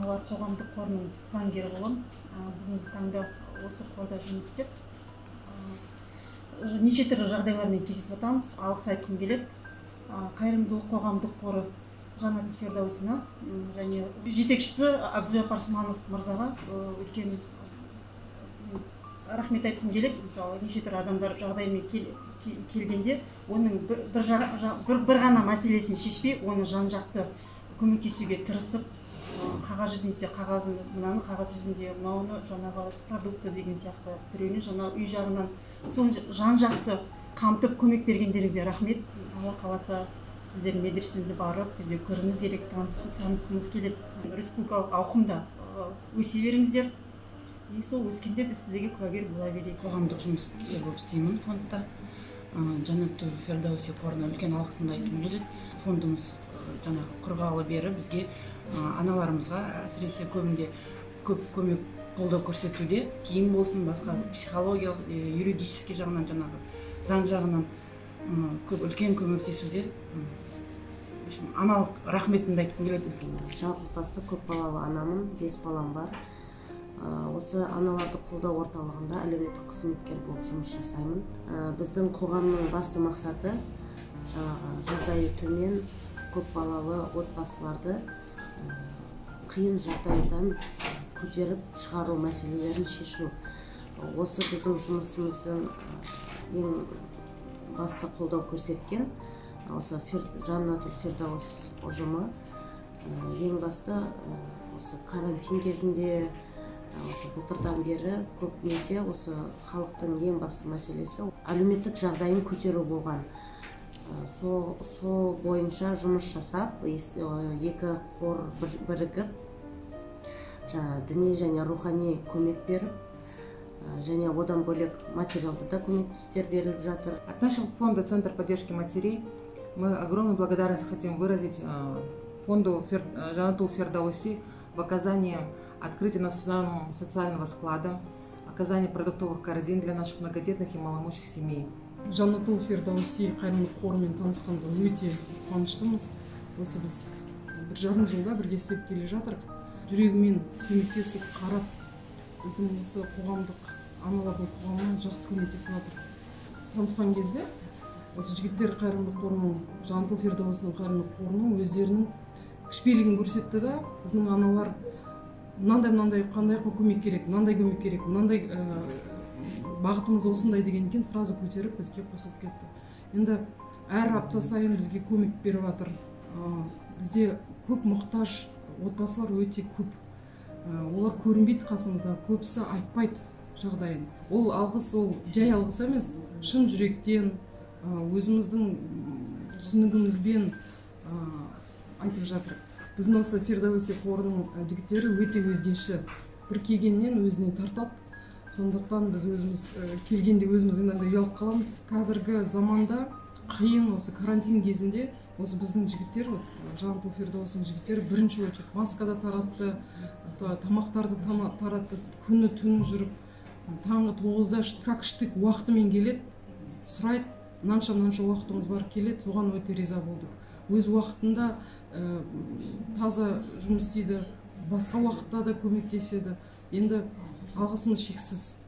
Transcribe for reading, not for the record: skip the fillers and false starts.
Аналар қоғамдық қорының заңгері боламын. Бүгінгі таңда осы қорда жұмыс істеп, неше түрлі жағдайлармен кездесіп жатамыз. Алғыс айтқым келеді қайырымдылық қоғамдық қоры Жанат Фердаусина және жетекшісі Абдужаппар Сманов мырзаға үлкен рахмет айтқым келеді. Мысалы, неше түрлі адамдар жағдаймен келгенде, оның бір ғана мәселесін шешпей, оны жан-жақты көмектесуге тырысып, қағаз жүзінде қағазын, мынаны қағаз жүзінде, мынауны жаңағы продукты деген сияқты біреуіне жаңа үй жағынан соны жан-жақты қамтып көмек бергендеріңізге рахмет. Алла қаласа сіздердің медресеңізге барып, бізде көріңіз керек, танысқымыз келеді. Республикалық ауқымда өсе беріңіздер. Сол өскенде біз сіздерге куәгер бола берейік. Қоғамдық жұмыскер болып істеймін фондта. Жанат Фердауси қорына үлкен алғысымды айтқым келеді. Фондымыз жаңағы құрғалы бері бізге аналарымызға әсіресе көбінде көп көмек қолдау көрсетуде, киім болсын, басқа психологиялық, юридический жағынан, жаңағы заң жағынан көп үлкен көмектесуде. Аналық рахметімді айтқым келеді. Жалғыз басты көп балалы анамын, 5 балам бар. Осы аналарды қолдау орталығында әлеуметтік қызметкер болып жұмыс жасаймын. Біздің қоғамның басты мақсаты жағдайы төмен көп балалы отбасыларды қиын жағдайдан көтеріп шығару мәселелерін шешу. Осы біздің жұмысымыздың ең басты қолдау көрсеткен осы Жанат Фердаус ұжымы ең басты осы карантин кезінде осы былтырдан бері көп мезде осы халықтың ең басты мәселесі әлеуметтік жағдайын көтеру болған. Сол бойынша жұмыс жасап, екі қор бірігіп, діни және рухани көмек беріп, және одан бөлек материалды да көмектер беріліп жатыр. От нашего фонда «Центр поддержки матерей» мы огромную благодарность хотим выразить фонду Жанату Фердауси в оказании открытия национального социального склада, оказание продуктовых корзин для наших многодетных и малоимущих семей. Жанатул Фердауси қайырымдылық қорымен танысқанда өте қуаныштымыз. Осы біз 1,5 жылда бірге істеп келе жатырық. Жүрегімен көмектесіп қарап, біздің осы қоғамдық аналардың қоғамына жақсы көмектесіп жатыр. Танысқан кезде осы жігіттер қайырымдылық қорының, Жанатул Фердаусының қайырымдылық қорының өздерінің кішіпейлігін көрсетті да, біздің аналар мынандай қандай көмек керек, мынандай бағытымыз осындай деген екен, сразу көтеріп бізге қосылып кетті. Енді әр апта сайын бізге көмек беріп жатыр. Бізде көп мұқтаж отбасылар өте көп. Олар көрінбейді қасымызда, көбісі айтпайды жағдайын. Ол алғыс, ол жай алғыс емес, шын жүректен, өзіміздің түсінігімізбен айтып жатыр. Біздің осы Фердауси қорының жігіттері өте өзгеше. Бір келгеннен өзіне тартады. Сондықтан біз өзіміз келгенде өзіміздің ұялып қаламыз. Қазіргі заманда қиын осы карантин кезінде осы біздің жігіттер, Жанатул Фердаусының жігіттері бірінші очередь маскада таратты, тамақтарды таратты, күні түні жүріп, таңғы 9-да как штык уақытымен келеді, сұрайды, мынанша уақытымыз бар келеді, соған өте риза болдық. Өз уақытында таза жұмыс істейді, басқа уақытта да көмектеседі. Енді алғысымыз шексіз.